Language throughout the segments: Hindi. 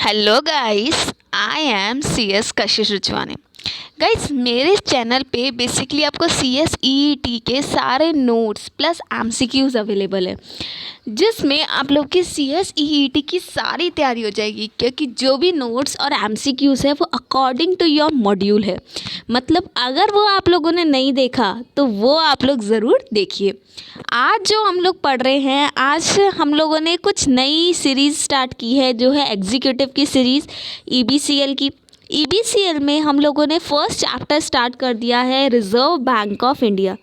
Hello guys, I am C S Kashish Ruchwani. Guys, मेरे चैनल पे बेसिकली आपको C S E E T के सारे notes plus M C Qs available है, जिसमें आप लोग की सी एस ई ई टी की सारी तैयारी हो जाएगी। क्योंकि जो भी नोट्स और एम सी क्यूज़ है वो अकॉर्डिंग टू योर मॉड्यूल है। मतलब अगर वो आप लोगों ने नहीं देखा तो वो आप लोग ज़रूर देखिए। आज जो हम लोग पढ़ रहे हैं, आज हम लोगों ने कुछ नई सीरीज़ स्टार्ट की है, जो है एग्जीक्यूटिव की series E B C L की। ई बी सी एल में हम लोगों ने फर्स्ट चैप्टर स्टार्ट कर दिया है रिज़र्व बैंक ऑफ इंडिया।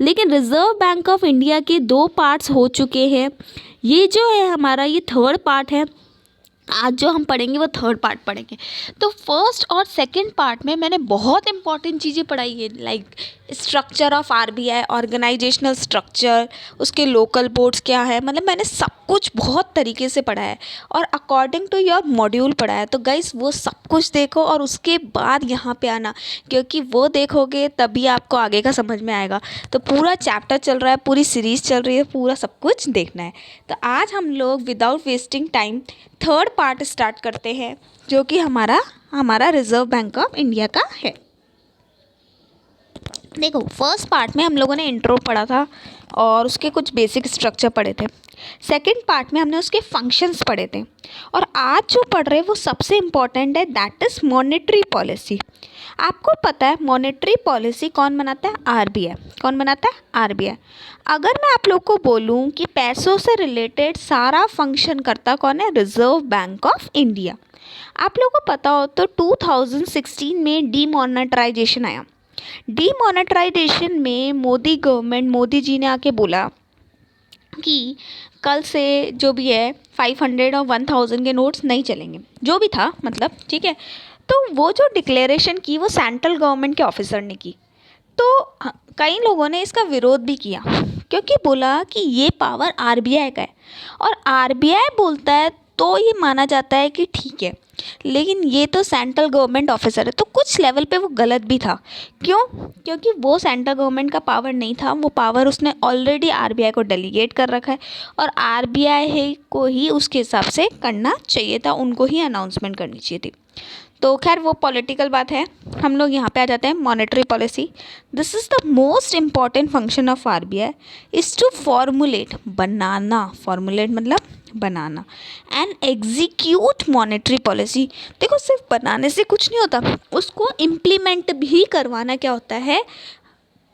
लेकिन रिज़र्व बैंक ऑफ इंडिया के 2 पार्ट्स हो चुके हैं। ये जो है हमारा ये थर्ड पार्ट है। आज जो हम पढ़ेंगे वो थर्ड पार्ट पढ़ेंगे। तो फर्स्ट और सेकंड पार्ट में मैंने बहुत इंपॉर्टेंट चीज़ें पढ़ाई है, like structure of RBI, organisational structure, उसके लोकल बोर्ड्स क्या है। मतलब मैंने सब कुछ बहुत तरीके से पढ़ा है और अकॉर्डिंग टू योर मॉड्यूल पढ़ा है। तो गाइस, वो सब कुछ देखो और उसके बाद यहाँ पे आना, क्योंकि वो देखोगे तभी आपको आगे का समझ में आएगा। तो पूरा चैप्टर चल रहा है, पूरी सीरीज़ चल रही है, पूरा सब कुछ देखना है। तो आज हम लोग without wasting time third part start करते हैं, जो कि हमारा रिज़र्व बैंक ऑफ इंडिया का है। देखो, फर्स्ट पार्ट में हम लोगों ने इंट्रो पढ़ा था और उसके कुछ बेसिक स्ट्रक्चर पढ़े थे। सेकंड पार्ट में हमने उसके फंक्शंस पढ़े थे। और आज जो पढ़ रहे हैं वो सबसे इम्पॉर्टेंट है, दैट इज़ मॉनेटरी पॉलिसी। आपको पता है मॉनेटरी पॉलिसी कौन बनाता है? आरबीआई। कौन बनाता है? आरबीआई। अगर मैं आप लोग को बोलूँ कि पैसों से रिलेटेड सारा फंक्शन करता कौन है? Reserve bank of India. आप लोगों को पता हो तो 2016 में डीमोनेटाइजेशन आया। डीमोनेटाइजेशन में मोदी जी ने आके बोला कि कल से जो भी है 500 और 1000 के नोट्स नहीं चलेंगे, जो भी था मतलब, ठीक है। तो वो जो डिक्लेरेशन की वो सेंट्रल गवर्नमेंट के ऑफिसर ने की। तो कई लोगों ने इसका विरोध भी किया, क्योंकि बोला कि ये पावर आरबीआई का है और आरबीआई बोलता है तो ये माना जाता है कि ठीक है। लेकिन ये तो सेंट्रल गवर्नमेंट ऑफिसर है, तो कुछ लेवल पे वो गलत भी था। क्यों? क्योंकि वो सेंट्रल गवर्नमेंट का पावर नहीं था, वो पावर उसने ऑलरेडी आरबीआई को डेलीगेट कर रखा है और आरबीआई को ही उसके हिसाब से करना चाहिए था, उनको ही अनाउंसमेंट करनी चाहिए थी। तो खैर वो पॉलिटिकल बात है। हम लोग यहाँ पे आ जाते हैं monetary policy. This is the most important function of RBI is to formulate, बनाना, फॉर्मुलेट मतलब बनाना, एंड एग्जीक्यूट मॉनेटरी पॉलिसी। देखो, सिर्फ बनाने से कुछ नहीं होता, उसको इम्प्लीमेंट भी करवाना क्या होता है,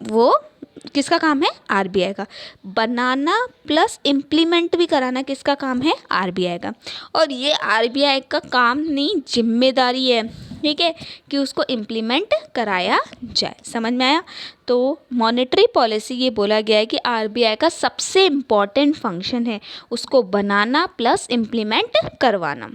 वो किसका काम है? आरबीआई का। बनाना प्लस इम्प्लीमेंट भी कराना किसका काम है? आरबीआई का। और ये आरबीआई का काम नहीं, जिम्मेदारी है, ठीक है, कि उसको इम्प्लीमेंट कराया जाए। समझ में आया? तो मॉनेटरी पॉलिसी ये बोला गया है कि आरबीआई का सबसे इम्पॉर्टेंट फंक्शन है उसको बनाना प्लस इम्प्लीमेंट करवाना।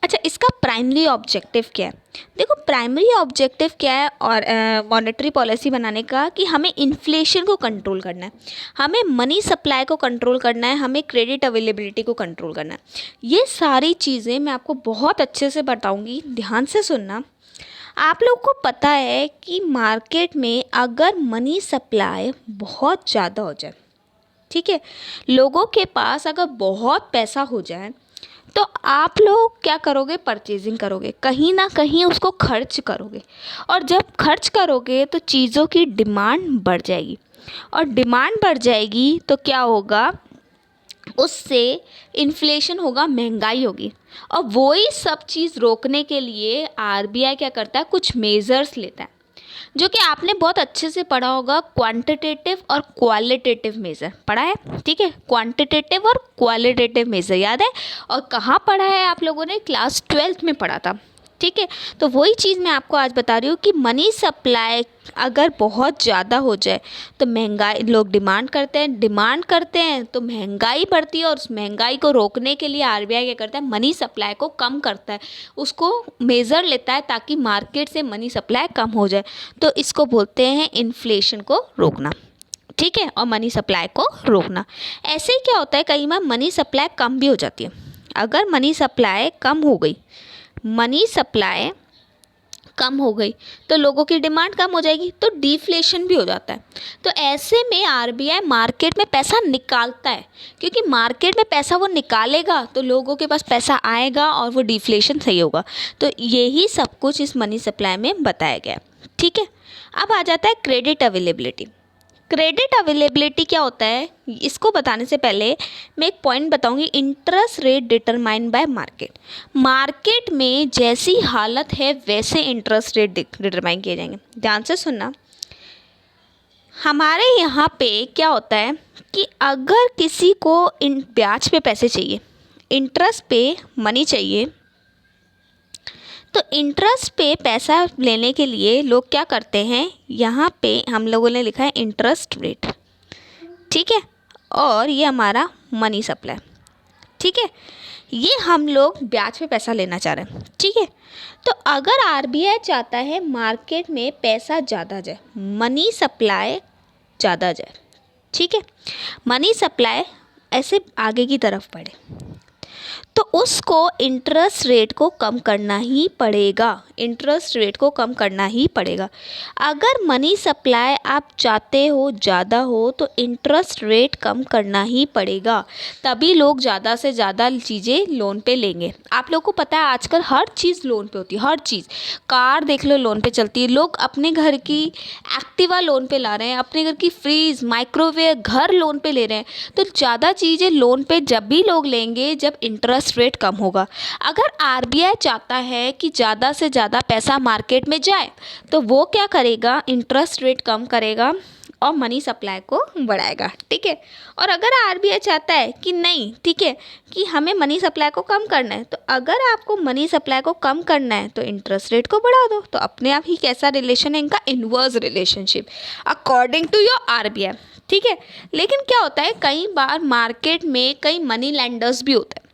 अच्छा, इसका प्राइमरी ऑब्जेक्टिव क्या है? देखो, प्राइमरी ऑब्जेक्टिव क्या है और मॉनेटरी पॉलिसी बनाने का, कि हमें इन्फ्लेशन को कंट्रोल करना है, हमें मनी सप्लाई को कंट्रोल करना है, हमें क्रेडिट अवेलेबिलिटी को कंट्रोल करना है। ये सारी चीज़ें मैं आपको बहुत अच्छे से बताऊंगी, ध्यान से सुनना। आप लोग को पता है कि मार्केट में अगर मनी सप्लाई बहुत ज़्यादा हो जाए, ठीक है, लोगों के पास अगर बहुत पैसा हो जाए, तो आप लोग क्या करोगे? परचेजिंग करोगे, कहीं ना कहीं उसको खर्च करोगे। और जब खर्च करोगे तो चीज़ों की डिमांड बढ़ जाएगी, और डिमांड बढ़ जाएगी तो क्या होगा? उससे इन्फ्लेशन होगा, महंगाई होगी। और वही सब चीज़ रोकने के लिए आरबीआई क्या करता है? कुछ मेजर्स लेता है, जो कि आपने बहुत अच्छे से पढ़ा होगा। क्वांटिटेटिव और क्वालिटेटिव मेज़र पढ़ा है, ठीक है। क्वांटिटेटिव और क्वालिटेटिव मेज़र याद है? और कहाँ पढ़ा है आप लोगों ने? क्लास 12th में पढ़ा था, ठीक है। तो वही चीज़ मैं आपको आज बता रही हूँ कि मनी सप्लाई अगर बहुत ज़्यादा हो जाए तो महंगाई, लोग डिमांड करते हैं तो महंगाई बढ़ती है, और उस महंगाई को रोकने के लिए आरबीआई क्या करता है? मनी सप्लाई को कम करता है, उसको मेज़र लेता है ताकि मार्केट से मनी सप्लाई कम हो जाए। तो इसको बोलते हैं इन्फ्लेशन को रोकना, ठीक है, और मनी सप्लाई को रोकना। ऐसे ही क्या होता है, कई बार मनी सप्लाई कम भी हो जाती है। अगर मनी सप्लाई कम हो गई, मनी सप्लाई कम हो गई तो लोगों की डिमांड कम हो जाएगी, तो डिफ्लेशन भी हो जाता है। तो ऐसे में आरबीआई मार्केट में पैसा निकालता है, क्योंकि मार्केट में पैसा वो निकालेगा तो लोगों के पास पैसा आएगा और वो डिफ्लेशन सही होगा। तो यही सब कुछ इस मनी सप्लाई में बताया गया है। ठीक है, अब आ जाता है क्रेडिट अवेलेबिलिटी। क्रेडिट अवेलेबिलिटी क्या होता है, इसको बताने से पहले मैं एक पॉइंट बताऊंगी। Interest rate determined by market. Market में जैसी हालत है वैसे इंटरेस्ट रेट डिटरमाइन किए जाएंगे। ध्यान से सुनना, हमारे यहाँ पे क्या होता है कि अगर किसी को ब्याज पे पैसे चाहिए, इंटरेस्ट पे मनी चाहिए, तो इंटरेस्ट पे पैसा लेने के लिए लोग क्या करते हैं, यहाँ पे हम लोगों ने लिखा है इंटरेस्ट रेट। ठीक है, और ये हमारा मनी सप्लाई। ठीक है, ये हम लोग ब्याज पे पैसा लेना चाह रहे हैं। ठीक है, तो अगर आरबीआई चाहता है मार्केट में पैसा ज़्यादा जाए, मनी सप्लाई ज़्यादा जाए, ठीक है, मनी सप्लाई ऐसे आगे की तरफ बढ़े, तो उसको इंटरेस्ट रेट को कम करना ही पड़ेगा। इंटरेस्ट रेट को कम करना ही पड़ेगा। अगर मनी सप्लाई आप चाहते हो ज़्यादा हो तो इंटरेस्ट रेट कम करना ही पड़ेगा, तभी लोग ज़्यादा से ज़्यादा चीज़ें लोन पे लेंगे। आप लोगों को पता है आजकल हर चीज़ लोन पे होती है, हर चीज़। कार देख लो लोन पे चलती है, लोग अपने घर की एक्टिवा लोन पे ला रहे हैं, अपने घर की फ्रीज माइक्रोवेव घर लोन पे ले रहे हैं। तो ज़्यादा चीज़ें लोन पे जब भी लोग लेंगे जब इंटरेस्ट रेट कम होगा। अगर आरबीआई चाहता है कि ज़्यादा से ज़्यादा पैसा मार्केट में जाए तो वो क्या करेगा, इंटरेस्ट रेट कम करेगा और मनी सप्लाई को बढ़ाएगा। ठीक है, और अगर आरबीआई चाहता है कि नहीं, ठीक है, कि हमें मनी सप्लाई को कम करना है, तो अगर आपको मनी सप्लाई को कम करना है तो इंटरेस्ट रेट को बढ़ा दो। तो अपने आप ही कैसा रिलेशन है इनका, inverse relationship according to your RBI. ठीक है, लेकिन क्या होता है कई बार मार्केट में कई मनी लेंडर्स भी होते हैं।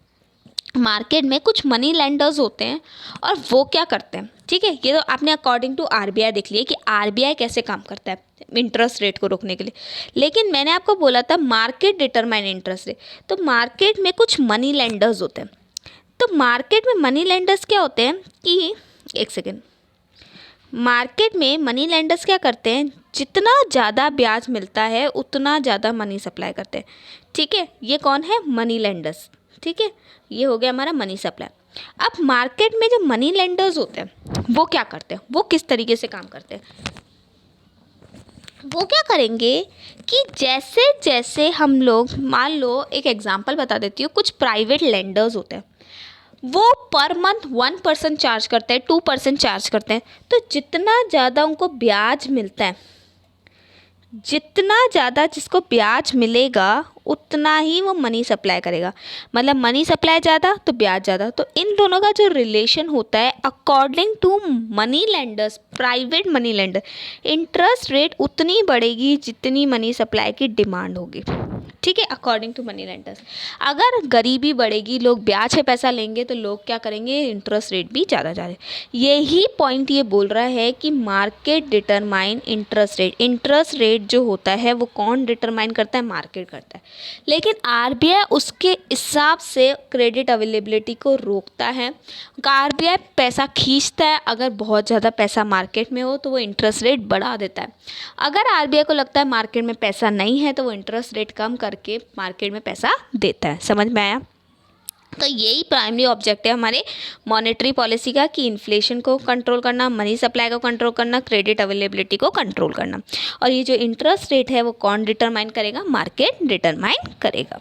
मार्केट में कुछ मनी लेंडर्स होते हैं और वो क्या करते हैं, ठीक है, ये तो आपने अकॉर्डिंग टू आरबीआई देख लिया कि आरबीआई कैसे काम करता है इंटरेस्ट रेट को रोकने के लिए। लेकिन मैंने आपको बोला था मार्केट डिटरमाइन इंटरेस्ट रेट, तो मार्केट में कुछ मनी लेंडर्स होते हैं। तो मार्केट में मनी लेंडर्स क्या होते हैं कि, एक सेकेंड, मार्केट में मनी लेंडर्स क्या करते हैं, जितना ज़्यादा ब्याज मिलता है उतना ज़्यादा मनी सप्लाई करते हैं। ठीक है, ये कौन है, मनी लेंडर्स। ठीक है, ये हो गया हमारा मनी सप्लाई। अब मार्केट में जो मनी लेंडर्स होते हैं वो क्या करते हैं, वो किस तरीके से काम करते हैं, वो क्या करेंगे कि जैसे जैसे हम लोग, मान लो एक एग्जांपल बता देती हूँ, कुछ प्राइवेट लेंडर्स होते हैं वो पर मंथ 1% चार्ज करते हैं, 2% चार्ज करते हैं। तो जितना ज़्यादा उनको ब्याज मिलता है, जितना ज़्यादा जिसको ब्याज मिलेगा उतना ही वो मनी सप्लाई करेगा। मतलब मनी सप्लाई ज़्यादा तो ब्याज ज़्यादा। तो इन दोनों का जो रिलेशन होता है according to money lenders, private money lender, interest rate उतनी बढ़ेगी जितनी मनी सप्लाई की डिमांड होगी। ठीक है, अकॉर्डिंग टू मनी लेंडर्स। अगर गरीबी बढ़ेगी, लोग ब्याज पे पैसा लेंगे, तो लोग क्या करेंगे, इंटरेस्ट रेट भी ज़्यादा जाए। यही पॉइंट ये बोल रहा है कि market determine interest rate. Interest rate जो होता है वो कौन डिटरमाइन करता है, मार्केट करता है। लेकिन आरबीआई उसके हिसाब से क्रेडिट अवेलेबिलिटी को रोकता है। आरबीआई पैसा खींचता है, अगर बहुत ज़्यादा पैसा मार्केट में हो तो वो इंटरेस्ट रेट बढ़ा देता है। अगर आरबीआई को लगता है मार्केट में पैसा नहीं है तो वो इंटरेस्ट रेट कम करके मार्केट में पैसा देता है। समझ में आया? तो यही प्राइमरी ऑब्जेक्ट है हमारे मॉनेटरी पॉलिसी का, कि इन्फ्लेशन को कंट्रोल करना, मनी सप्लाई को कंट्रोल करना, क्रेडिट अवेलेबिलिटी को कंट्रोल करना। और ये जो इंटरेस्ट रेट है वो कौन डिटरमाइन करेगा, मार्केट डिटरमाइन करेगा।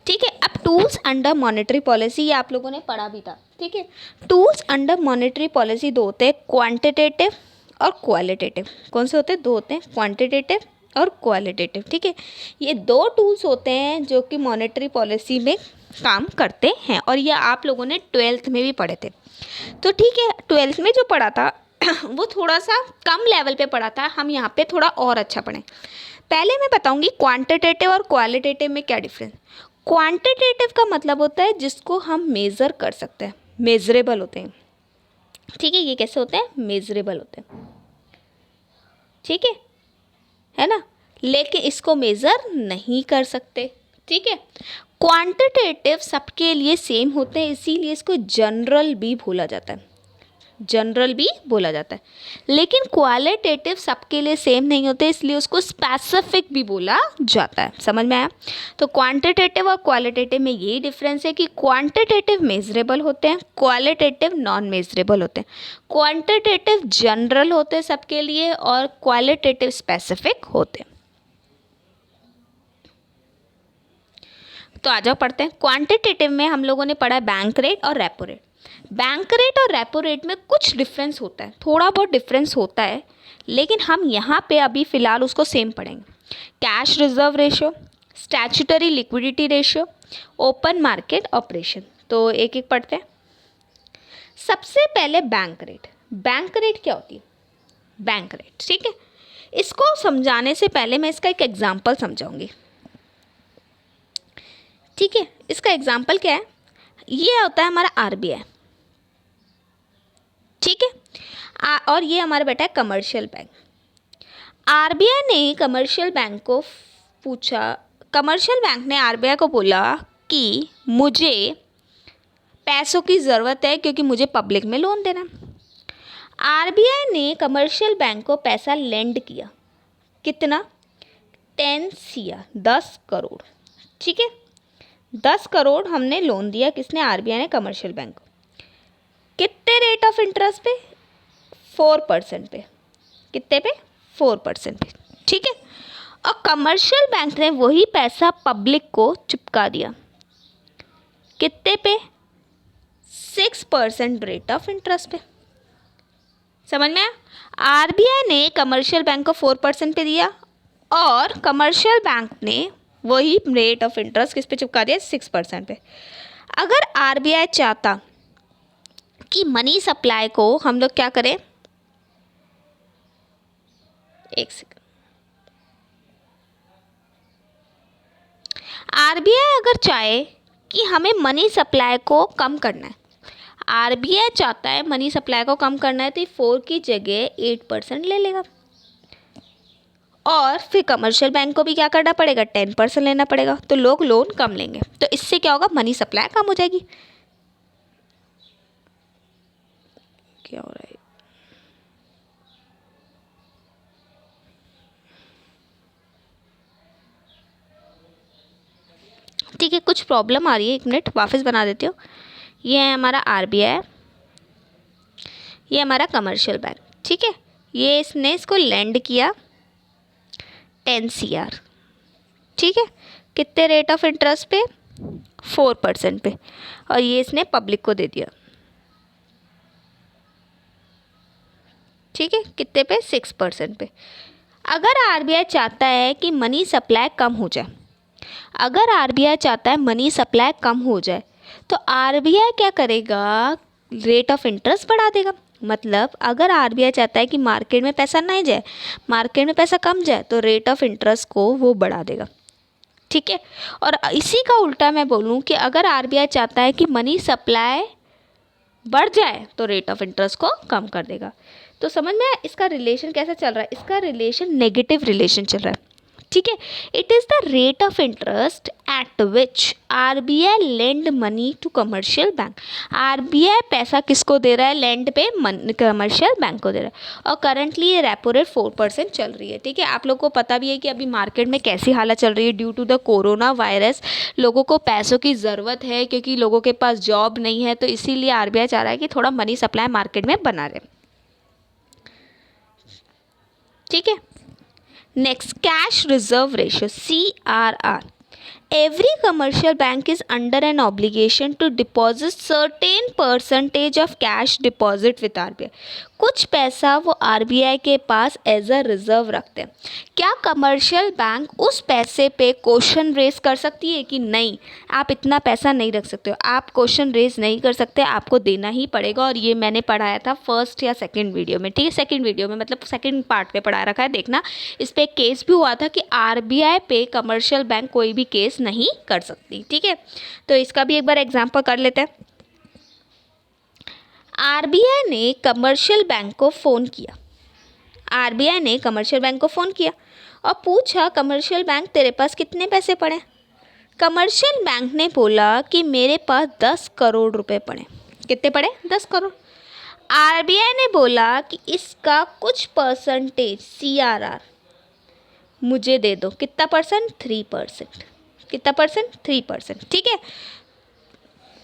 ठीक है, अब टूल्स अंडर मॉनेटरी पॉलिसी, ये आप लोगों ने पढ़ा भी था। ठीक है, टूल्स अंडर मॉनेटरी पॉलिसी दो होते हैं, क्वांटिटेटिव और क्वालिटेटिव। कौन से होते हैं, दो होते हैं, क्वांटिटेटिव और क्वालिटेटिव। ठीक है, ये दो टूल्स होते हैं जो कि मॉनेटरी पॉलिसी में काम करते हैं, और ये आप लोगों ने 12th में भी पढ़े थे। तो ठीक है, 12th में जो पढ़ा था वो थोड़ा सा कम लेवल पे पढ़ा था, हम यहाँ पे थोड़ा और अच्छा पढ़ें। पहले मैं बताऊँगी क्वांटिटेटिव और क्वालिटेटिव में क्या डिफरेंस। क्वांटिटेटिव का मतलब होता है जिसको हम मेज़र कर सकते हैं, मेजरेबल होते हैं। ठीक है, ये कैसे होते हैं, मेजरेबल होते हैं। ठीक है ना, लेकिन इसको मेज़र नहीं कर सकते। ठीक है, क्वांटिटेटिव सबके लिए सेम होते हैं, इसीलिए इसको जनरल भी बोला जाता है, जनरल भी बोला जाता है। लेकिन क्वालिटेटिव सबके लिए सेम नहीं होते, इसलिए उसको स्पेसिफिक भी बोला जाता है। समझ में आया? तो क्वांटिटेटिव और क्वालिटेटिव में यही डिफरेंस है कि क्वांटिटेटिव मेजरेबल होते हैं, क्वालिटेटिव नॉन मेजरेबल होते हैं। क्वांटिटेटिव जनरल होते हैं सबके लिए और क्वालिटेटिव स्पेसिफिक होते हैं। तो आ जाओ पढ़ते हैं। क्वांटिटेटिव में हम लोगों ने पढ़ा है बैंक रेट और रेपो रेट। बैंक रेट और रेपो रेट में कुछ डिफरेंस होता है, थोड़ा बहुत डिफरेंस होता है, लेकिन हम यहाँ पे अभी फ़िलहाल उसको सेम पढ़ेंगे। Cash reserve ratio, statutory liquidity ratio, open market operation. तो एक एक पढ़ते हैं। सबसे पहले बैंक रेट। बैंक रेट क्या होती है? बैंक रेट, ठीक है। इसको समझाने से पहले मैं इसका एक एग्जाम्पल समझाऊंगी, ठीक है। इसका एग्जाम्पल क्या है? ये होता है हमारा आरबीआई, ठीक है। और ये हमारा बेटा है कमर्शियल बैंक। आरबीआई ने कमर्शियल बैंक को पूछा, कमर्शियल बैंक ने आरबीआई को बोला कि मुझे पैसों की ज़रूरत है क्योंकि मुझे पब्लिक में लोन देना है। आरबीआई ने कमर्शियल बैंक को पैसा लेंड किया, कितना? 10 CR, 10 करोड़, ठीक है। 10 करोड़ हमने लोन दिया, किसने? आरबीआई ने कमर्शियल बैंक को। कितने रेट ऑफ इंटरेस्ट पे? 4% पे। कितने पे? 4% पे, ठीक है। और कमर्शियल बैंक ने वही पैसा पब्लिक को चिपका दिया, कितने पे? 6% रेट ऑफ इंटरेस्ट पे। समझ में आया? आरबीआई ने कमर्शियल बैंक को 4% पे दिया और कमर्शियल बैंक ने वही रेट ऑफ इंटरेस्ट किस पे चिपका दिया? 6% पे। अगर आरबीआई चाहता कि मनी सप्लाई को हम लोग क्या करें, एक सेकंड, आरबीआई अगर चाहे कि हमें मनी सप्लाई को कम करना है, आरबीआई चाहता है मनी सप्लाई को कम करना है, तो 4 की जगह 8% ले लेगा और फिर कमर्शियल बैंक को भी क्या करना पड़ेगा? 10% लेना पड़ेगा, तो लोग लोन कम लेंगे। तो इससे क्या होगा? मनी सप्लाई कम हो जाएगी। क्या हो रहा है? ठीक है, कुछ प्रॉब्लम आ रही है, 1 मिनट वापस बना देती हूँ। ये है हमारा आरबीआई, ये हमारा कमर्शियल बैंक, ठीक है। ये इसने इसको लेंड किया 10 CR, ठीक है। कितने रेट ऑफ इंटरेस्ट पे? 4% पे। और ये इसने पब्लिक को दे दिया, ठीक है। कितने पे? 6% पे। अगर आरबीआई चाहता है कि मनी सप्लाई कम हो जाए, अगर आरबीआई चाहता है मनी सप्लाई कम हो जाए, तो आरबीआई क्या करेगा? रेट ऑफ इंटरेस्ट बढ़ा देगा। मतलब अगर आरबीआई चाहता है कि मार्केट में पैसा नहीं जाए, मार्केट में पैसा कम जाए, तो रेट ऑफ इंटरेस्ट को वो बढ़ा देगा, ठीक है। और इसी का उल्टा मैं बोलूँ कि अगर आरबीआई चाहता है कि मनी सप्लाई बढ़ जाए, तो रेट ऑफ इंटरेस्ट को कम कर देगा। तो समझ में इसका रिलेशन कैसा चल रहा है? इसका रिलेशन नेगेटिव रिलेशन चल रहा है, ठीक है। It is the rate of interest at which RBI lend money to commercial bank. RBI पैसा किसको दे रहा है? लेंड पे कमर्शियल बैंक को दे रहा है। और करंटली ये रेपो रेट 4% चल रही है, ठीक है। आप लोगों को पता भी है कि अभी मार्केट में कैसी हालत चल रही है due to the corona virus. लोगों को पैसों की ज़रूरत है क्योंकि लोगों के पास जॉब नहीं है, तो इसीलिए आरबीआई चाह रहा है कि थोड़ा मनी सप्लाई मार्केट में बना रहे, ठीक है। Next, cash reserve ratio, CRR. Every commercial bank is under an obligation to deposit certain percentage of cash deposit with RBI. कुछ पैसा वो आरबीआई के पास एज अ रिजर्व रखते हैं। क्या कमर्शियल बैंक उस पैसे पे क्वेश्चन रेज कर सकती है कि नहीं, आप इतना पैसा नहीं रख सकते हो? आप क्वेश्चन रेज नहीं कर सकते, आपको देना ही पड़ेगा। और ये मैंने पढ़ाया था फर्स्ट या सेकंड वीडियो में, ठीक है। सेकंड वीडियो में मतलब सेकंड पार्ट पे पढ़ा रखा है, देखना। इस पर केस भी हुआ था कि आरबीआई पे कमर्शियल बैंक कोई भी केस नहीं कर सकती, ठीक है। तो इसका भी एक बार एग्जाम्पल कर लेते हैं। आरबीआई ने कमर्शियल बैंक को फ़ोन किया, आरबीआई ने कमर्शियल बैंक को फ़ोन किया और पूछा, कमर्शियल बैंक तेरे पास कितने पैसे पड़े? कमर्शियल बैंक ने बोला कि मेरे पास 10 करोड़ रुपए पड़े। कितने पड़े? 10 करोड़। आरबीआई ने बोला कि इसका कुछ परसेंटेज CRR मुझे दे दो। कितना परसेंट? 3%। कितना परसेंट? 3%। ठीक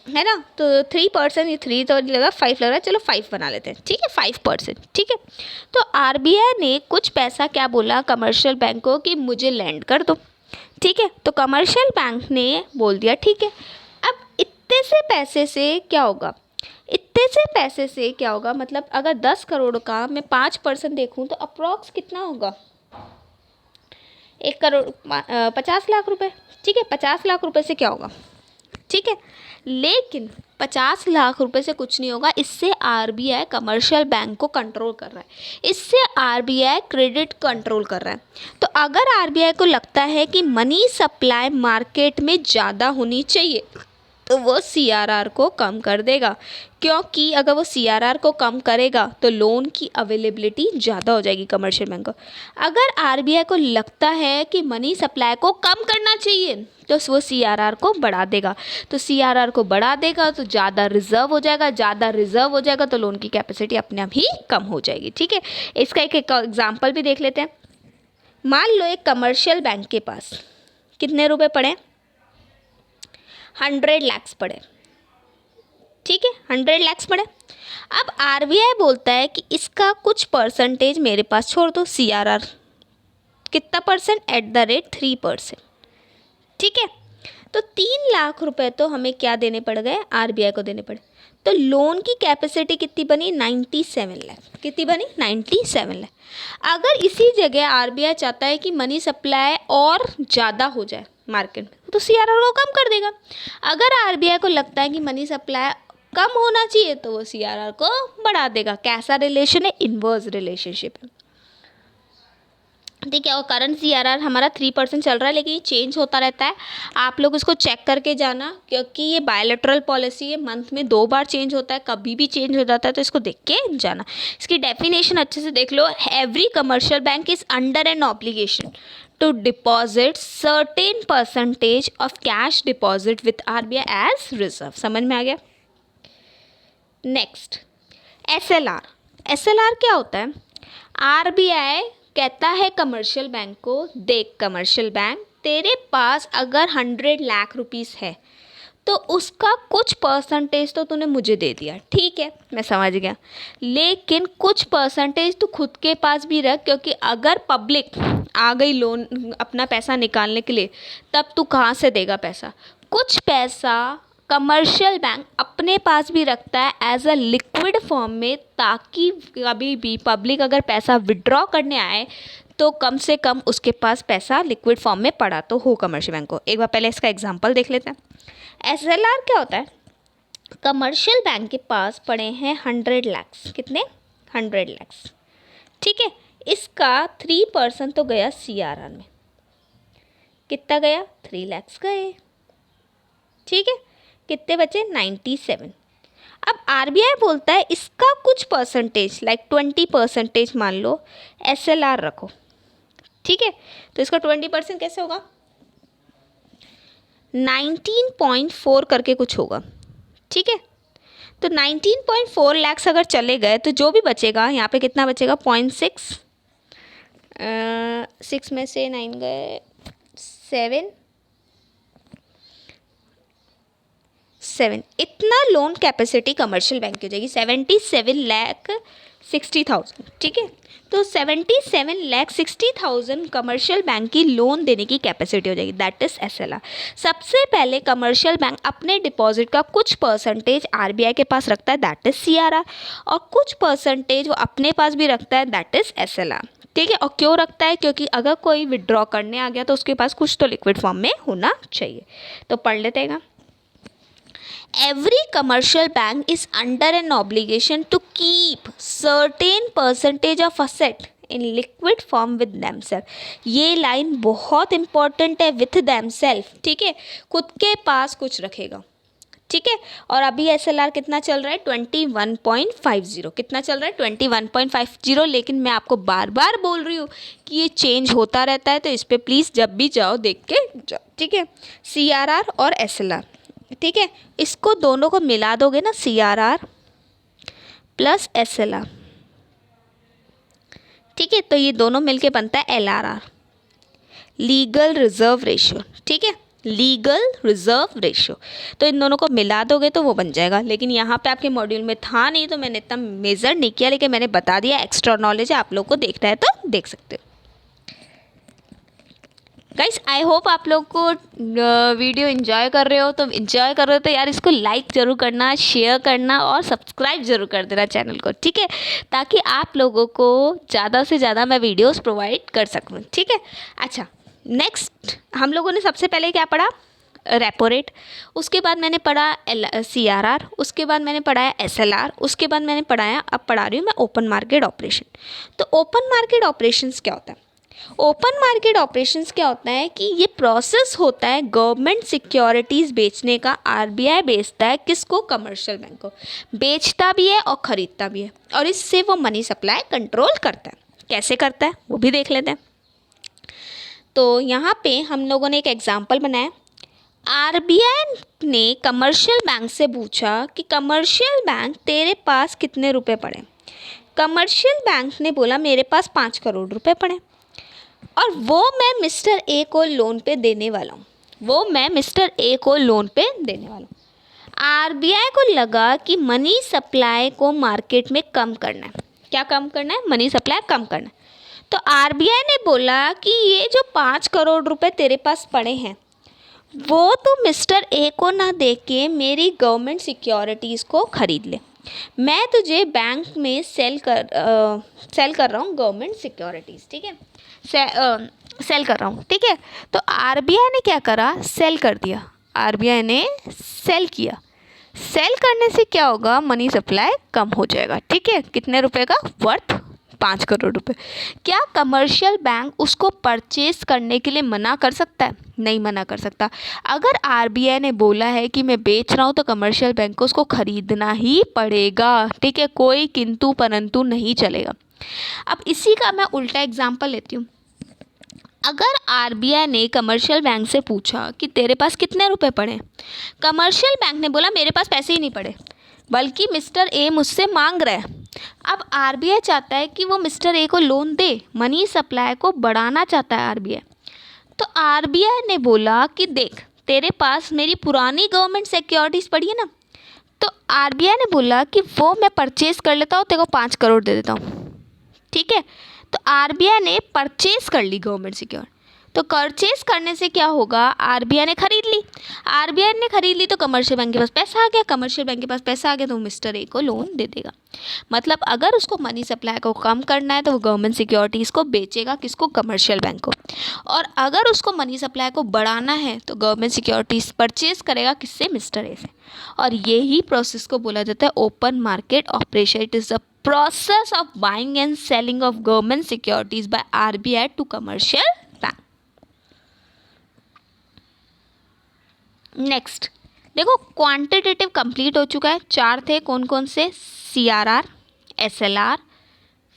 है ना? तो 3%, ये 3 तो नहीं लगा, 5 लग रहा है, चलो 5 बना लेते हैं। ठीक है, 5%। ठीक है, तो आरबीआई ने कुछ पैसा क्या बोला कमर्शियल बैंक को कि मुझे लैंड कर दो। ठीक है, तो कमर्शियल बैंक ने बोल दिया ठीक है। अब इतने से पैसे से क्या होगा? इतने से पैसे से क्या होगा, मतलब अगर 10 करोड़ का मैं 5% देखूं तो अप्रॉक्स कितना होगा? 1 करोड़ 50 लाख रुपए। ठीक है, 50 लाख रुपए से क्या होगा? ठीक है, लेकिन 50 लाख रुपए से कुछ नहीं होगा। इससे आरबीआई कमर्शियल बैंक को कंट्रोल कर रहा है, इससे आरबीआई क्रेडिट कंट्रोल कर रहा है। तो अगर आरबीआई को लगता है कि मनी सप्लाई मार्केट में ज़्यादा होनी चाहिए तो वो सीआरआर को कम कर देगा, क्योंकि अगर वो सीआरआर को कम करेगा तो लोन की अवेलेबिलिटी ज़्यादा हो जाएगी कमर्शियल बैंक को। अगर आरबीआई को लगता है कि मनी सप्लाई को कम करना चाहिए तो वो सीआरआर को बढ़ा देगा। तो सीआरआर को बढ़ा देगा तो ज़्यादा रिजर्व हो जाएगा, ज़्यादा रिजर्व हो जाएगा तो लोन की कैपेसिटी अपने आप ही कम हो जाएगी। ठीक है, इसका एक एग्जाम्पल भी देख लेते हैं। मान लो एक कमर्शियल बैंक के पास कितने रुपए पड़े? 100 लाख पड़े। ठीक है, 100 लाख पड़े। अब आरबीआई बोलता है कि इसका कुछ परसेंटेज मेरे पास छोड़ दो, सीआरआर कितना परसेंट? @3%। ठीक है, तो 3 लाख रुपए तो हमें क्या देने पड़ गए? आरबीआई को देने पड़े। तो लोन की कैपेसिटी कितनी बनी? 97 लाख। कितनी बनी? 97 लाख। अगर इसी जगह आरबीआई चाहता है कि मनी सप्लाई और ज़्यादा हो जाए मार्केट में तो सीआरआर को कम कर देगा। अगर आरबीआई को लगता है कि मनी सप्लाई कम होना चाहिए तो वो सीआरआर को बढ़ा देगा। कैसा रिलेशन है? इनवर्स रिलेशनशिप है। ठीक है, और करंट सीआरआर हमारा 3% चल रहा है, लेकिन ये चेंज होता रहता है। आप लोग इसको चेक करके जाना, क्योंकि ये बायलैटरल पॉलिसी है, मंथ में 2 बार चेंज होता है, कभी भी चेंज हो जाता है, तो इसको देख के जाना। इसकी डेफिनेशन अच्छे से देख लो। Every commercial bank is under an obligation to deposit certain percentage of cash deposit with RBI as reserve. समझ में आ गया? Next, SLR. एसएलआर क्या होता है? आरबीआई कहता है कमर्शियल बैंक को, देख कमर्शियल बैंक, तेरे पास अगर 100 लाख रुपीस है तो उसका कुछ परसेंटेज तो तूने मुझे दे दिया। ठीक है, मैं समझ गया, लेकिन कुछ परसेंटेज तू खुद के पास भी रख, क्योंकि अगर पब्लिक आ गई लोन अपना पैसा निकालने के लिए तब तू कहाँ से देगा पैसा? कुछ पैसा कमर्शियल बैंक अपने पास भी रखता है एज अ लिक्विड फॉर्म में, ताकि कभी भी पब्लिक अगर पैसा विड्रॉ करने आए तो कम से कम उसके पास पैसा लिक्विड फॉर्म में पड़ा तो हो कमर्शियल बैंक को। एक बार पहले इसका एग्जांपल देख लेते हैं। एसएलआर क्या होता है? कमर्शियल बैंक के पास पड़े हैं 100 लाख। कितने? 100 लाख। ठीक है, इसका 3% तो गया सीआरआर में। कितना गया? 3 लाख गए। ठीक है, कितने बचे? 97। अब आरबीआई बोलता है इसका कुछ परसेंटेज लाइक 20% मान लो एसएलआर रखो। ठीक है, तो इसका 20% कैसे होगा? 19.4 करके कुछ होगा। ठीक है, तो 19.4 लाख अगर चले गए तो जो भी बचेगा यहाँ पे कितना बचेगा? 0.6। 6 में से 9 गए 7। इतना लोन कैपेसिटी कमर्शियल बैंक की हो जाएगी, 77,60,000। ठीक है, तो 77,60,000 कमर्शियल बैंक की लोन देने की कैपेसिटी हो जाएगी, दैट इज एसएलआर। सबसे पहले कमर्शियल बैंक अपने डिपॉजिट का कुछ परसेंटेज आरबीआई के पास रखता है, दैट इज सीआरआर, और कुछ परसेंटेज वो अपने पास भी रखता है, दैट इज एसएलआर। ठीक है, और क्यों रखता है? क्योंकि अगर कोई विड्रॉ करने आ गया तो उसके पास कुछ तो लिक्विड फॉर्म में होना चाहिए। तो पढ़ लेते हैं। Every commercial bank is under an obligation to keep certain percentage of asset in liquid form with themselves। ये लाइन बहुत इंपॉर्टेंट है, with themselves। ठीक है, खुद के पास कुछ रखेगा। ठीक है, और अभी एसएलआर कितना चल रहा है? 21.50। कितना चल रहा है? 21.50। लेकिन मैं आपको बार बार बोल रही हूँ कि ये चेंज होता रहता है, तो इस पर प्लीज़ जब भी जाओ देख के पूछा, ठीक है, CRR और SLR, ठीक है, इसको दोनों को मिला दोगे ना, CRR प्लस SLR, ठीक है, तो ये दोनों मिलके बनता है LRR, लीगल रिजर्व रेशियो, ठीक है, लीगल रिजर्व रेशियो। तो इन दोनों को मिला दोगे तो वो बन जाएगा, लेकिन यहाँ पे आपके मॉड्यूल में था नहीं तो मैंने इतना मेजर नहीं किया, लेकिन मैंने बता दिया, एक्स्ट्रा नॉलेज है, आप लोग को देखना है तो देख सकते हो। गाइस आई होप आप लोग को वीडियो एंजॉय कर रहे हो, तो एंजॉय कर रहे हो तो यार इसको लाइक ज़रूर करना, शेयर करना और सब्सक्राइब ज़रूर कर देना चैनल को, ठीक है, ताकि आप लोगों को ज़्यादा से ज़्यादा मैं वीडियोस प्रोवाइड कर सकूँ, ठीक है। अच्छा, नेक्स्ट हम लोगों ने सबसे पहले क्या पढ़ा, रेपो रेट, उसके बाद मैंने पढ़ा CRR, उसके बाद मैंने पढ़ाया SLR, उसके बाद मैंने पढ़ाया, अब पढ़ा रही हूँ मैं ओपन मार्केट ऑपरेशन। तो ओपन मार्केट ऑपरेशंस क्या होता है? ओपन मार्केट ऑपरेशंस क्या होता है कि ये प्रोसेस होता है गवर्नमेंट सिक्योरिटीज़ बेचने का। RBI बेचता है किसको? कमर्शियल बैंक को, बेचता भी है और ख़रीदता भी है, और इससे वो मनी सप्लाई कंट्रोल करता है। कैसे करता है वो भी देख लेते हैं। तो यहाँ पे हम लोगों ने एक एग्जाम्पल बनाया। RBI ने कमर्शियल बैंक से पूछा कि कमर्शियल बैंक तेरे पास कितने रुपए पड़े। कमर्शियल बैंक ने बोला मेरे पास 5 करोड़ रुपए पड़े, और वो मैं मिस्टर ए को लोन पे देने वाला हूँ, वो मैं मिस्टर ए को लोन पे देने वाला हूँ। RBI को लगा कि मनी सप्लाई को मार्केट में कम करना है। क्या कम करना है? मनी सप्लाई कम करना है। तो RBI ने बोला कि ये जो 5 करोड़ रुपए तेरे पास पड़े हैं वो तो मिस्टर ए को ना दे के मेरी गवर्नमेंट सिक्योरिटीज़ को ख़रीद ले, मैं तुझे बैंक में सेल कर रहा हूँ गवर्नमेंट सिक्योरिटीज़, ठीक है, सेल कर रहा हूँ, ठीक है। तो RBI ने क्या करा? सेल कर दिया। RBI ने सेल किया। सेल करने से क्या होगा? मनी सप्लाई कम हो जाएगा, ठीक है। कितने रुपए का? वर्थ 5 करोड़ रुपए। क्या कमर्शियल बैंक उसको परचेज करने के लिए मना कर सकता है? नहीं मना कर सकता। अगर RBI ने बोला है कि मैं बेच रहा हूँ तो कमर्शियल बैंक को उसको खरीदना ही पड़ेगा, ठीक है, कोई किंतु परंतु नहीं चलेगा। अब इसी का मैं उल्टा एग्जाम्पल लेती हूँ। अगर RBI ने कमर्शियल बैंक से पूछा कि तेरे पास कितने रुपए पड़े, कमर्शियल बैंक ने बोला मेरे पास पैसे ही नहीं पड़े, बल्कि मिस्टर ए मुझसे मांग रहा है। अब RBI चाहता है कि वो मिस्टर ए को लोन दे, मनी सप्लाई को बढ़ाना चाहता है RBI। तो RBI ने बोला कि देख तेरे पास मेरी पुरानी गवर्नमेंट सिक्योरिटीज़ पड़ी है ना, तो RBI ने बोला कि वो मैं परचेज कर लेता हूँ, तेरे को 5 करोड़ दे देता हूँ, ठीक है। तो RBI ने परचेज कर ली गवर्नमेंट सिक्योरिटी। तो परचेज करने से क्या होगा? RBI ने खरीद ली। RBI ने खरीद ली तो कमर्शियल बैंक के पास पैसा आ गया। कमर्शियल बैंक के पास पैसा आ गया तो मिस्टर ए को लोन दे देगा। मतलब अगर उसको मनी सप्लाई को कम करना है तो वो गवर्नमेंट सिक्योरिटीज़ को बेचेगा, किसको? कमर्शियल बैंक को। और अगर उसको मनी सप्लाई को बढ़ाना है तो गवर्नमेंट सिक्योरिटीज़ परचेज करेगा, किससे? मिस्टर ए से। और यही प्रोसेस को बोला जाता है open market operation. It is the process of buying and selling of government securities by RBI to commercial bank. Next देखो, क्वांटिटेटिव कंप्लीट हो चुका है। 4 थे, कौन कौन से? CRR, SLR,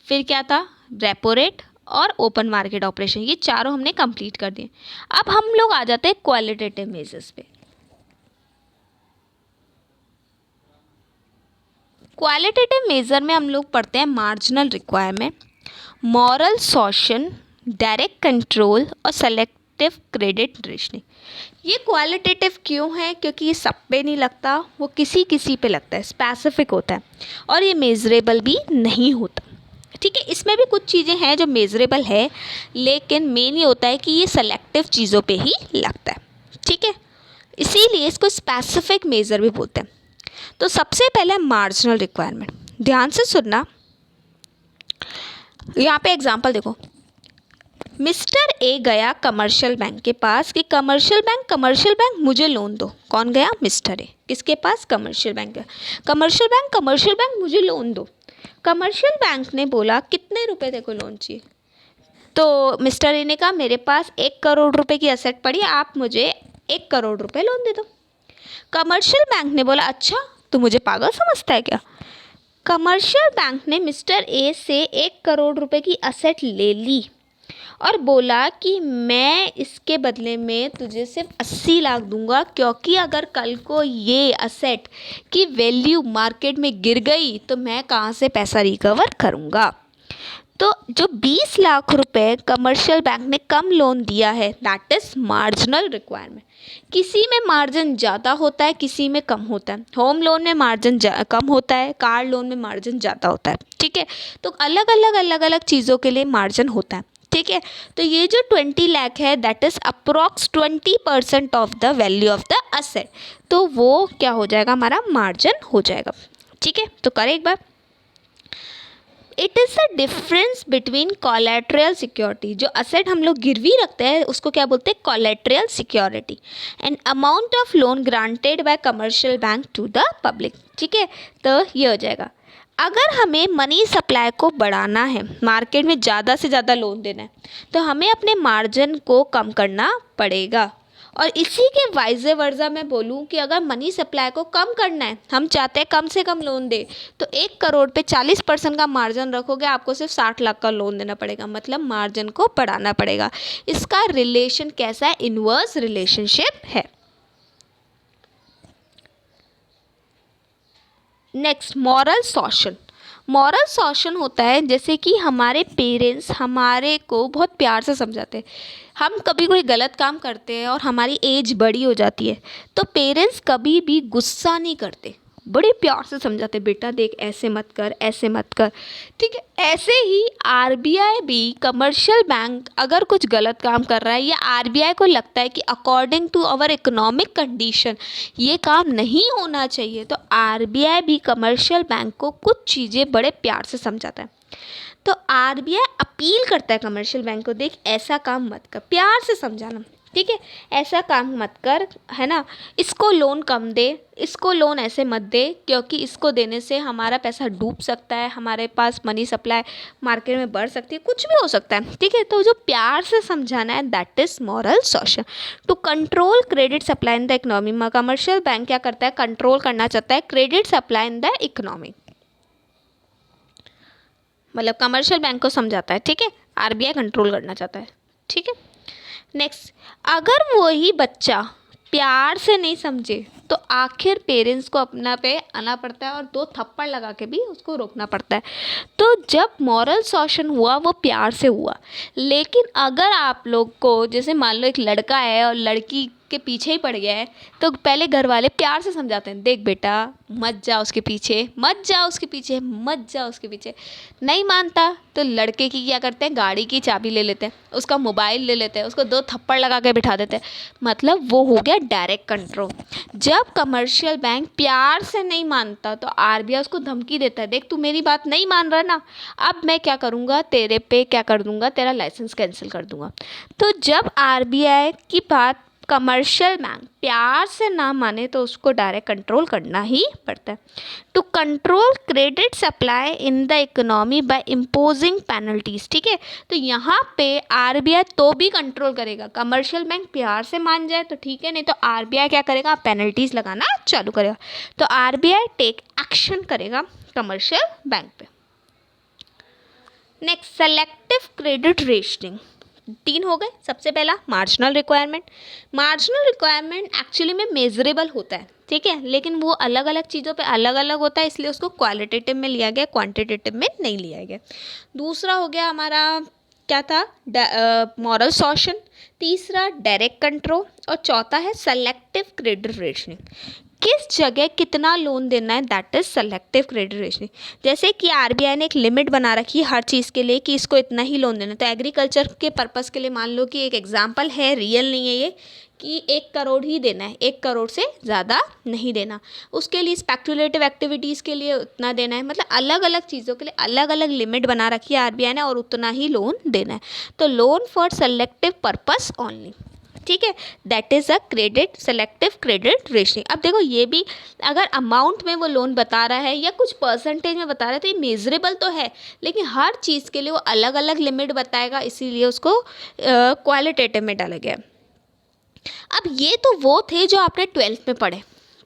फिर क्या था? रेपो रेट और ओपन मार्केट ऑपरेशन। ये चारों हमने कंप्लीट कर दिए। अब हम लोग आ जाते हैं क्वालिटेटिव मेजर्स पे। क्वालिटेटिव मेज़र में हम लोग पढ़ते हैं marginal requirement, moral suasion, direct control और सेलेक्टिव क्रेडिट रेशनिंग। ये क्वालिटेटिव क्यों है? क्योंकि ये सब पे नहीं लगता, वो किसी किसी पे लगता है, स्पेसिफिक होता है, और ये मेजरेबल भी नहीं होता, ठीक है। इसमें भी कुछ चीज़ें हैं जो मेजरेबल है, लेकिन मेन ये होता है कि ये सेलेक्टिव चीज़ों पे ही लगता है, ठीक है। इसीलिए इसको स्पेसिफिक मेज़र भी बोलते हैं। तो सबसे पहले मार्जिनल रिक्वायरमेंट, ध्यान से सुनना। यहाँ पे एग्जांपल देखो, मिस्टर ए गया कमर्शियल बैंक के पास कि कमर्शियल बैंक मुझे लोन दो। कौन गया? Mister A. किसके पास? Commercial bank. कमर्शियल बैंक मुझे लोन दो। कमर्शियल बैंक ने बोला कितने रुपए तेरे को लोन चाहिए? तो मिस्टर ए ने कहा मेरे पास 1 करोड़ रुपए की एसेट पड़ी, आप मुझे 1 करोड़ रुपए लोन दे दो। कमर्शियल बैंक ने बोला अच्छा, तू मुझे पागल समझता है क्या? कमर्शियल बैंक ने मिस्टर ए से 1 करोड़ रुपए की एसेट ले ली और बोला कि मैं इसके बदले में तुझे सिर्फ 80 लाख दूंगा, क्योंकि अगर कल को ये असेट की वैल्यू मार्केट में गिर गई तो मैं कहाँ से पैसा रिकवर करूँगा। तो जो 20 लाख रुपए कमर्शियल बैंक ने कम लोन दिया है, दैट इज़ मार्जिनल रिक्वायरमेंट। किसी में मार्जिन ज़्यादा होता है, किसी में कम होता है। होम लोन में मार्जिन कम होता है, कार लोन में मार्जिन ज़्यादा होता है, ठीक है। तो अलग अलग चीज़ों के लिए मार्जिन होता है, ठीक है। तो ये जो 20 लाख है that is approx 20% of the value of the asset. तो वो क्या हो जाएगा, हमारा मार्जिन हो जाएगा, ठीक है। तो करें एक बार, it is the difference between collateral security. जो असेट हम लोग गिरवी रखते हैं उसको क्या बोलते हैं, collateral security, and amount of loan granted by commercial bank to the public, ठीक है। तो ये हो जाएगा, अगर हमें मनी सप्लाई को बढ़ाना है, मार्केट में ज़्यादा से ज़्यादा लोन देना है, तो हमें अपने मार्जिन को कम करना पड़ेगा। और इसी के वाइजे वर्जा मैं बोलूँ कि अगर मनी सप्लाई को कम करना है, हम चाहते हैं कम से कम लोन दे, तो 1 करोड़ पे 40% का मार्जिन रखोगे, आपको सिर्फ 60 लाख का लोन देना पड़ेगा, मतलब मार्जिन को बढ़ाना पड़ेगा। इसका रिलेशन कैसा है, इनवर्स रिलेशनशिप है। Next, moral suasion. Moral suasion होता है जैसे कि हमारे पेरेंट्स हमारे को बहुत प्यार से समझाते हैं। हम कभी कोई गलत काम करते हैं और हमारी एज बड़ी हो जाती है, तो पेरेंट्स कभी भी गुस्सा नहीं करते, बड़े प्यार से समझाते, बेटा देख ऐसे मत कर, ऐसे मत कर, ठीक है। ऐसे ही आरबीआई भी कमर्शियल बैंक अगर कुछ गलत काम कर रहा है या आरबीआई को लगता है कि according to our economic condition ये काम नहीं होना चाहिए, तो आरबीआई भी कमर्शियल बैंक को कुछ चीज़ें बड़े प्यार से समझाता है। तो आरबीआई अपील करता है कमर्शियल बैंक को, देख ऐसा काम मत कर, प्यार से समझाना, ठीक है, ऐसा काम मत कर, है ना, इसको लोन कम दे, इसको लोन ऐसे मत दे, क्योंकि इसको देने से हमारा पैसा डूब सकता है, हमारे पास मनी सप्लाई मार्केट में बढ़ सकती है, कुछ भी हो सकता है, ठीक है। तो जो प्यार से समझाना है that is moral suasion. To control credit supply in the economy, commercial bank क्या करता है, कंट्रोल करना चाहता है credit supply in the economy, मतलब कमर्शियल बैंक को समझाता है, ठीक है, आरबीआई कंट्रोल करना चाहता है, ठीक है। नेक्स्ट, अगर वही बच्चा प्यार से नहीं समझे तो आखिर पेरेंट्स को अपना पे आना पड़ता है और 2 थप्पड़ लगा के भी उसको रोकना पड़ता है। तो जब मॉरल सॉशन हुआ वो प्यार से हुआ, लेकिन अगर आप लोग को जैसे मान लो एक लड़का है और लड़की के पीछे ही पड़ गया है, तो पहले घर वाले प्यार से समझाते हैं, देख बेटा मत जा उसके पीछे, मत जा उसके पीछे, मत जा उसके पीछे। नहीं मानता तो लड़के की क्या करते हैं, गाड़ी की चाबी ले लेते हैं, उसका मोबाइल ले लेते हैं, उसको 2 थप्पड़ लगा के बिठा देते हैं, मतलब वो हो गया डायरेक्ट कंट्रोल। जब कमर्शियल बैंक प्यार से नहीं मानता तो आरबीआई उसको धमकी देता है, देख तू मेरी बात नहीं मान रहा ना, अब मैं क्या करूँगा, तेरे पे क्या कर दूँगा, तेरा लाइसेंस कैंसिल कर दूँगा। तो जब आरबीआई की बात कमर्शियल बैंक प्यार से ना माने तो उसको डायरेक्ट कंट्रोल करना ही पड़ता है। To control credit supply in the economy by imposing penalties, ठीक है। तो यहाँ पे आरबीआई तो भी कंट्रोल करेगा, कमर्शियल बैंक प्यार से मान जाए तो ठीक है, नहीं तो आरबीआई क्या करेगा, पेनल्टीज लगाना चालू करेगा। तो आरबीआई टेक एक्शन करेगा कमर्शियल बैंक पे। Next, selective credit rationing. 3 हो गए। सबसे पहला marginal requirement. Marginal requirement actually में मेजरेबल होता है, ठीक है, लेकिन वो अलग अलग चीज़ों पे अलग अलग होता है, इसलिए उसको क्वालिटेटिव में लिया गया, क्वांटिटेटिव में नहीं लिया गया। दूसरा हो गया हमारा क्या था, मॉरल सॉशन। तीसरा डायरेक्ट कंट्रोल, और चौथा है सेलेक्टिव क्रेडिट रेशनिंग। किस जगह कितना लोन देना है, that is selective credit rationing. जैसे कि आरबीआई ने एक लिमिट बना रखी है हर चीज़ के लिए कि इसको इतना ही लोन देना है। तो एग्रीकल्चर के पर्पज़ के लिए मान लो कि एक एग्जांपल है, रियल नहीं है ये, कि 1 करोड़ ही देना है, 1 करोड़ से ज़्यादा नहीं देना। उसके लिए स्पेक्युलेटिव एक्टिविटीज़ के लिए उतना देना है, मतलब अलग अलग चीज़ों के लिए अलग अलग लिमिट बना रखी है आरबीआई ने, और उतना ही लोन देना है। तो loan for selective purpose only, ठीक है, that is a credit, selective credit rationing. अब देखो ये भी अगर अमाउंट में वो लोन बता रहा है या कुछ परसेंटेज में बता रहा है तो ये मेजरेबल तो है, लेकिन हर चीज़ के लिए वो अलग अलग लिमिट बताएगा, इसीलिए उसको क्वालिटेटिव में डाला गया। अब ये तो वो थे जो आपने 12th में पढ़े,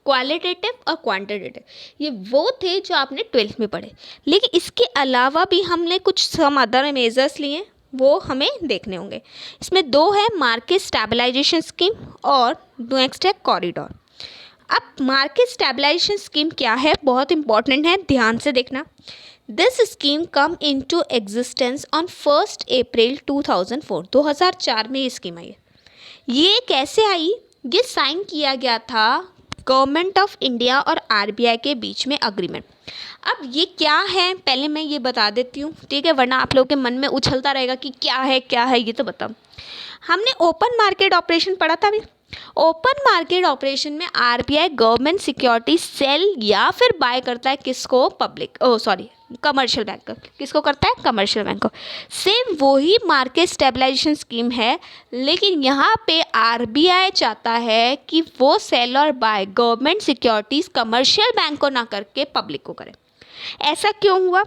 क्वालिटेटिव और क्वांटिटेटिव, ये वो थे जो आपने 12th में पढ़े। लेकिन इसके अलावा भी हमने कुछ सम अदर मेजर्स लिए, वो हमें देखने होंगे। इसमें दो है मार्केट स्टेबलाइजेशन स्कीम और नेक्स्ट है कॉरिडोर। अब मार्केट स्टेबलाइजेशन स्कीम क्या है, बहुत इंपॉर्टेंट है, ध्यान से देखना। This scheme come into existence on 1 अप्रैल 2004। 2004 में ये स्कीम आई है। ये कैसे आई? ये साइन किया गया था गवर्नमेंट ऑफ इंडिया और आरबीआई के बीच में अग्रीमेंट। अब ये क्या है पहले मैं ये बता देती हूँ, ठीक है, वरना आप लोगों के मन में उछलता रहेगा कि क्या है ये तो बताओ। हमने ओपन मार्केट ऑपरेशन पढ़ा था अभी। ओपन मार्केट ऑपरेशन में आरबीआई गवर्नमेंट सिक्योरिटी सेल या फिर बाय करता है किसको? कमर्शियल बैंक को। किसको करता है? कमर्शियल बैंक को। सेम वही मार्केट स्टेबलाइजेशन स्कीम है, लेकिन यहाँ पे आरबीआई चाहता है कि वो सेल और by government securities commercial bank को ना करके पब्लिक को करे। ऐसा क्यों हुआ?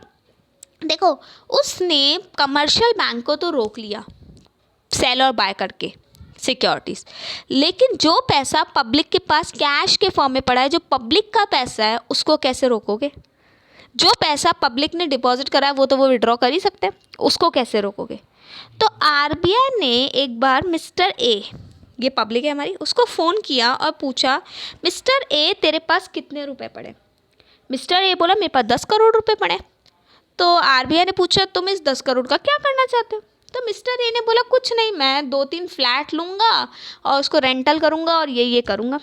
देखो, उसने कमर्शियल बैंक को तो रोक लिया सेल और बाय करके सिक्योरिटीज़, लेकिन जो पैसा पब्लिक के पास कैश के फॉर्म में पड़ा है, जो पब्लिक का पैसा है, उसको कैसे रोकोगे? जो पैसा पब्लिक ने डिपॉजिट करा है वो विड्रॉ कर ही सकते हैं, उसको कैसे रोकोगे? तो आरबीआई ने एक बार मिस्टर ए, ये पब्लिक है हमारी, उसको फ़ोन किया और पूछा, मिस्टर ए तेरे पास कितने रुपए पड़े? मिस्टर ए बोला, मेरे पास 10 करोड़ रुपए पड़े। तो आरबीआई ने पूछा, तुम इस 10 करोड़ का क्या करना चाहते हो? तो मिस्टर ए ने बोला, कुछ नहीं, मैं 2-3 फ्लैट लूँगा और उसको रेंटल करूँगा और ये करूँगा।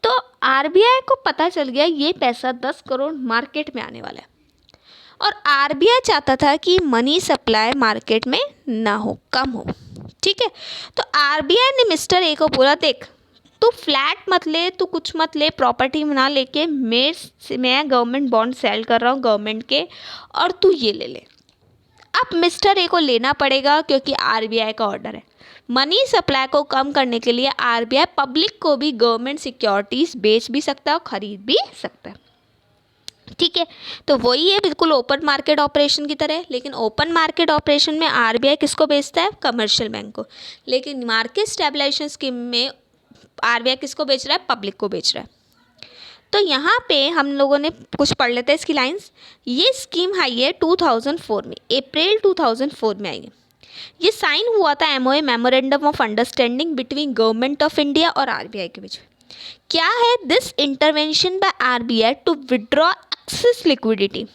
तो आरबीआई को पता चल गया ये पैसा 10 करोड़ मार्केट में आने वाला है, और आरबीआई चाहता था कि मनी सप्लाई मार्केट में ना हो, कम हो, ठीक है। तो आरबीआई ने मिस्टर ए को बोला, देख तू फ्लैट मत ले, तू कुछ मत ले, प्रॉपर्टी ना लेके मैं गवर्नमेंट बॉन्ड सेल कर रहा हूँ गवर्नमेंट के, और तू ये ले ले। अब मिस्टर ए को लेना पड़ेगा क्योंकि आरबीआई का ऑर्डर है। मनी सप्लाई को कम करने के लिए आरबीआई पब्लिक को भी गवर्नमेंट सिक्योरिटीज़ बेच भी सकता है और ख़रीद भी सकता है, ठीक है। तो वही है बिल्कुल ओपन मार्केट ऑपरेशन की तरह, लेकिन ओपन मार्केट ऑपरेशन में आरबीआई किसको बेचता है? कमर्शियल बैंक को। लेकिन मार्केट स्टेबलाइजेशन स्कीम में आरबीआई किसको बेच रहा है? पब्लिक को बेच रहा है। तो यहाँ पे हम लोगों ने कुछ पढ़ लेते हैं इसकी लाइंस। ये स्कीम आई है 2004 में, अप्रैल 2004 में आई है। ये साइन हुआ था M O A, memorandum of understanding between government of India और आरबीआई के बीच। क्या है? This intervention by RBI to withdraw excess liquidity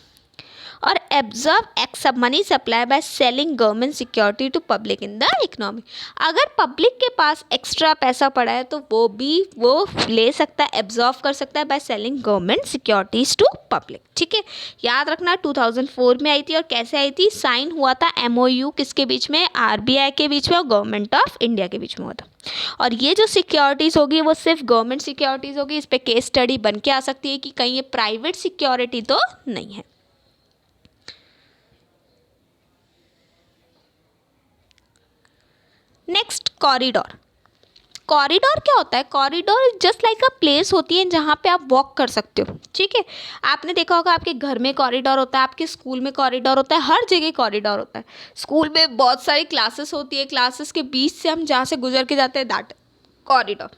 और absorb excess money supply by selling government security to public in the economy. अगर पब्लिक के पास एक्स्ट्रा पैसा पड़ा है तो वो ले सकता है, एब्जॉर्ब कर सकता है by selling government securities to public, ठीक है। याद रखना 2004 में आई थी, और कैसे आई थी? साइन हुआ था एमओयू किसके बीच में? आरबीआई के बीच में और गवर्नमेंट ऑफ इंडिया के बीच में हुआ था। और ये जो सिक्योरिटीज़ होगी वो सिर्फ गवर्नमेंट सिक्योरिटीज़ होगी। इस पर केस स्टडी बन के आ सकती है कि कहीं ये प्राइवेट सिक्योरिटी तो नहीं है। Next, corridor. कॉरिडोर क्या होता है? Corridor just like a place होती है जहाँ पे आप वॉक कर सकते हो, ठीक है। आपने देखा होगा आपके घर में कॉरिडोर होता है, आपके स्कूल में कॉरिडोर होता है, हर जगह कॉरिडोर होता है। स्कूल में बहुत सारी क्लासेस होती है, क्लासेस के बीच से हम जहाँ से गुजर के जाते हैं, दैट कॉरिडोर।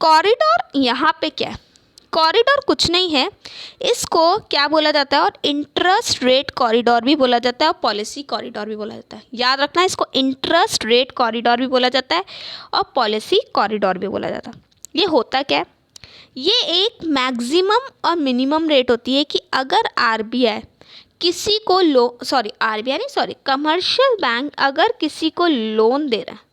कॉरिडोर यहाँ पे क्या है? कॉरिडोर कुछ नहीं है, इसको क्या बोला जाता है? और इंटरेस्ट रेट कॉरिडोर भी बोला जाता है और पॉलिसी कॉरिडोर भी बोला जाता है। याद रखना, इसको इंटरेस्ट रेट कॉरिडोर भी बोला जाता है और पॉलिसी कॉरिडोर भी बोला जाता है। ये होता क्या है? ये एक मैक्सिमम और मिनिमम रेट होती है कि अगर आरबीआई किसी को कमर्शियल बैंक अगर किसी को लोन दे रहा है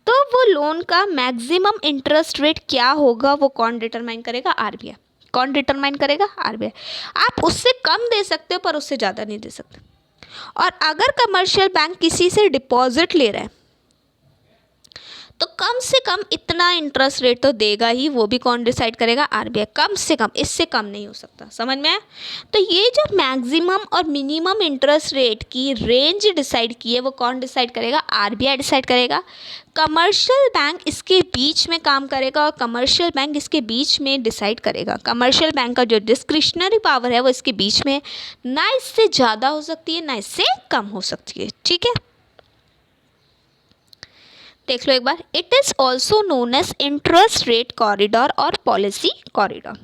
तो वो लोन का मैक्सिमम इंटरेस्ट रेट क्या होगा, वो कौन डिटरमाइन करेगा? आरबीआई। कौन डिटरमाइन करेगा? आरबीआई। आप उससे कम दे सकते हो पर उससे ज़्यादा नहीं दे सकते। और अगर कमर्शियल बैंक किसी से डिपॉजिट ले रहा है तो कम से कम इतना इंटरेस्ट रेट तो देगा ही, वो भी कौन डिसाइड करेगा? आरबीआई। कम से कम, इससे कम नहीं हो सकता। समझ में आया? तो ये जो मैक्सिमम और मिनिमम इंटरेस्ट रेट की रेंज डिसाइड की है वो कौन डिसाइड करेगा? आरबीआई डिसाइड करेगा। कमर्शियल बैंक इसके बीच में काम करेगा और कमर्शियल बैंक इसके बीच में डिसाइड करेगा। कमर्शियल बैंक का जो डिस्क्रिशनरी पावर है वो इसके बीच में, ना इससे ज़्यादा हो सकती है ना इससे कम हो सकती है, ठीक है। देख लो एक बार, it is also known as interest rate corridor और policy corridor.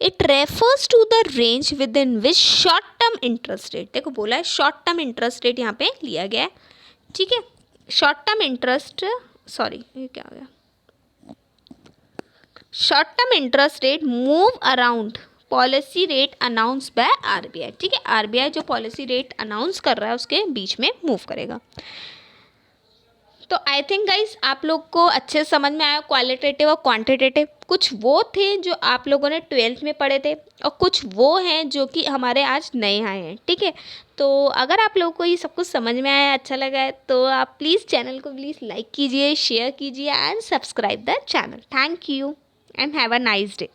It refers to the range within which short term interest rate, देखो बोला है शॉर्ट टर्म इंटरेस्ट रेट यहाँ पे लिया गया है, ठीक है। शॉर्ट टर्म इंटरेस्ट, सॉरी ये क्या हो गया, short term interest rate move around policy rate announce by RBI, ठीक है। आरबीआई जो पॉलिसी रेट अनाउंस कर रहा है उसके बीच में मूव करेगा। तो आई थिंक गाइज आप लोग को अच्छे से समझ में आया, क्वालिटेटिव और क्वांटिटेटिव कुछ वो थे जो आप लोगों ने 12th में पढ़े थे और कुछ वो हैं जो कि हमारे आज नए आए हैं, ठीक है। तो अगर आप लोगों को ये सब कुछ समझ में आया, अच्छा लगा है, तो आप प्लीज़ चैनल को प्लीज़ लाइक कीजिए, शेयर कीजिए and subscribe the channel. Thank you and have a nice day.